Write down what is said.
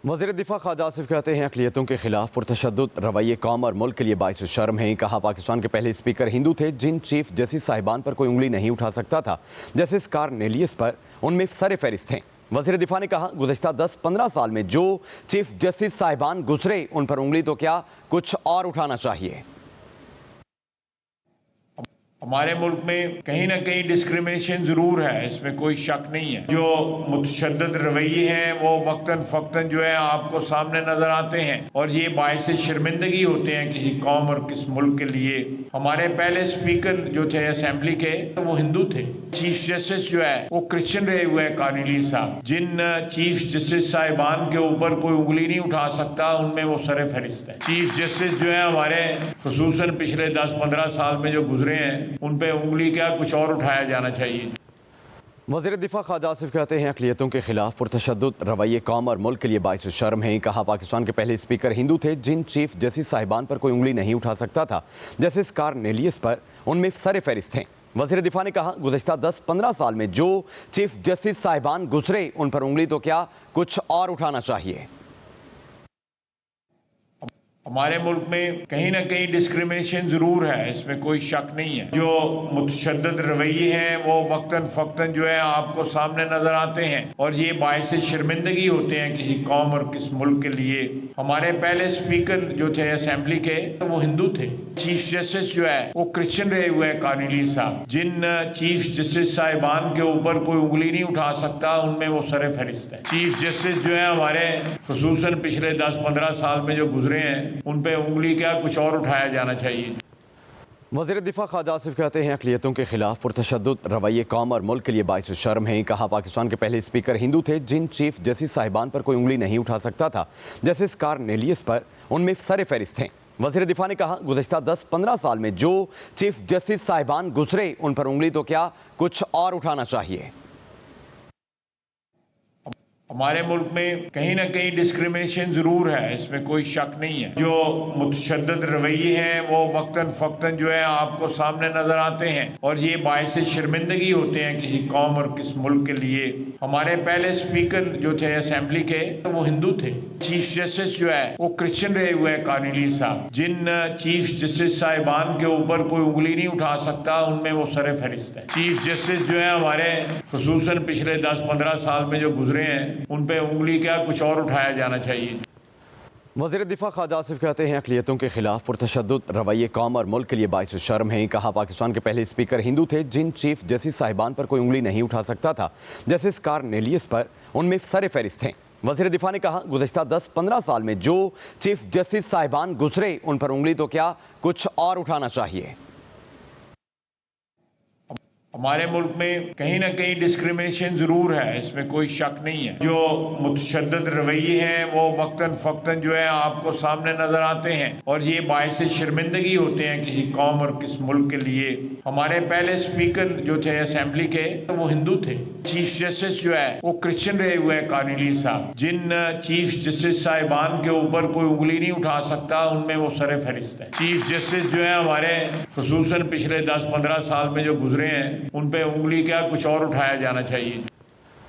वज़ीर दिफा ख्वाजा आसिफ कहते हैं अक़लियतों के खिलाफ पुरतशद्दुद रवैये कौम और मुल्क के लिए बाइस शर्म है। कहा पाकिस्तान के पहले स्पीकर हिंदू थे जिन चीफ जस्टिस साहिबान पर कोई उंगली नहीं उठा सकता था। जस्टिस कार्नेलियस पर उनमें सर फहरिस्त हैं। वज़ीर दिफा ने कहा गुज़श्ता 10-15 साल में जो चीफ जस्टिस साहिबान गुजरे उन पर उंगली तो क्या कुछ और उठाना चाहिए। हमारे मुल्क में कहीं ना कहीं डिस्क्रिमिनेशन ज़रूर है, इसमें कोई शक नहीं है। जो मुतशद्दिद रवैये हैं वो वक्तन फ़क्तन जो है आपको सामने नज़र आते हैं और ये बायस शर्मिंदगी होते हैं किसी कौम और किस मुल्क के लिए। हमारे पहले स्पीकर जो थे असेंबली के तो वो हिंदू थे। चीफ जस्टिस जो है वो क्रिश्चियन रहे हुए हैं कार्नेलियस साहब। जिन चीफ जस्टिस साहिबान के ऊपर कोई उंगली नहीं उठा सकता उनमें वो सर फहरिस्त है। चीफ जस्टिस जो है हमारे खुसूसन पिछले 10-15 साल में जो गुजरे हैं उन पे उंगली क्या कुछ और उठाया जाना चाहिए। वज़ीर दिफा ख्वाजा आसिफ कहते हैं अक़लियतों के खिलाफ पुरतशद्दुद रवैये कौम और मुल्क के लिए बाइस शर्म है। कहा पाकिस्तान के पहले स्पीकर हिंदू थे जिन चीफ जस्टिस साहिबान पर कोई उंगली नहीं उठा सकता था। जस्टिस कार्नेलियस पर उनमें सर फहरिस्त हैं। वज़ीर दिफा ने कहा गुज़श्ता 10-15 साल में जो चीफ जस्टिस साहिबान गुजरे उन पर उंगली तो क्या कुछ और उठाना चाहिए। हमारे मुल्क में कहीं ना कहीं डिस्क्रिमिनेशन ज़रूर है, इसमें कोई शक नहीं है। जो मुतशद्दिद रवैये हैं वो वक्तन फ़क्तन जो है आपको सामने नज़र आते हैं और ये बायस शर्मिंदगी होते हैं किसी कौम और किस मुल्क के लिए। हमारे पहले स्पीकर जो थे असेंबली के तो वो हिंदू थे। चीफ जस्टिस जो है वो क्रिश्चियन रहे हुए हैं कार्नेलियस साहब। जिन चीफ जस्टिस साहिबान के ऊपर कोई उंगली नहीं उठा सकता उनमें वो सर फहरिस्त है। चीफ जस्टिस जो है हमारे खुसूसन पिछले 10-15 साल में जो गुजरे हैं उन पे उंगली क्या कुछ और उठाया जाना चाहिए। वज़ीर दिफा ख्वाजा आसिफ कहते हैं अक़लियतों के खिलाफ पुरतशद्दुद रवैये कौम और मुल्क के लिए बाइस शर्म है। कहा पाकिस्तान के पहले स्पीकर हिंदू थे जिन चीफ जस्टिस साहिबान पर कोई उंगली नहीं उठा सकता था। जस्टिस कार्नेलियस पर उनमें सर फहरिस्त हैं। वज़ीर दिफा ने कहा गुज़श्ता 10-15 साल में जो चीफ जस्टिस साहिबान गुजरे उन पर उंगली तो क्या कुछ और उठाना चाहिए। हमारे मुल्क में कहीं ना कहीं डिस्क्रिमिनेशन ज़रूर है, इसमें कोई शक नहीं है। जो मुतशद्दिद रवैये हैं वो वक्तन फ़क्तन जो है आपको सामने नज़र आते हैं और ये बायस शर्मिंदगी होते हैं किसी कौम और किस मुल्क के लिए। हमारे पहले स्पीकर जो थे असेंबली के तो वो हिंदू थे। चीफ जस्टिस जो है वो क्रिश्चियन रहे हुए हैं कार्नेलियस साहब। जिन चीफ जस्टिस साहिबान के ऊपर कोई उंगली नहीं उठा सकता उनमें वो सर फहरिस्त है। चीफ जस्टिस जो है हमारे खुसूसन पिछले 10-15 साल में जो गुजरे हैं उन पे उंगली क्या कुछ और उठाया जाना चाहिए। वज़ीर दिफा ख्वाजा आसिफ कहते हैं अक़लियतों के खिलाफ पुरतशद्दुद रवैये कौम और मुल्क के लिए बाइस शर्म है। कहा पाकिस्तान के पहले स्पीकर हिंदू थे जिन चीफ जस्टिस साहिबान पर कोई उंगली नहीं उठा सकता था। जस्टिस कार्नेलियस पर उनमें सर फहरिस्त हैं। वज़ीर दिफा ने कहा गुज़श्ता 10-15 साल में जो चीफ जस्टिस साहिबान गुजरे उन पर उंगली तो क्या कुछ और उठाना चाहिए। हमारे मुल्क में कहीं ना कहीं डिस्क्रिमिनेशन ज़रूर है, इसमें कोई शक नहीं है। जो मुतशद्दिद रवैये हैं वो वक्तन फ़क्तन जो है आपको सामने नज़र आते हैं और ये बायस शर्मिंदगी होते हैं किसी कौम और किस मुल्क के लिए। हमारे पहले स्पीकर जो थे असेंबली के तो वो हिंदू थे। चीफ जस्टिस जो है वो क्रिश्चियन रहे हुए हैं कार्नेलियस साहब। जिन चीफ जस्टिस साहिबान के ऊपर कोई उंगली नहीं उठा सकता उनमें वो सर फहरिस्त है। चीफ जस्टिस जो है हमारे खुसूसन पिछले 10-15 साल में जो गुजरे हैं उन पे उंगली क्या कुछ और उठाया जाना चाहिए।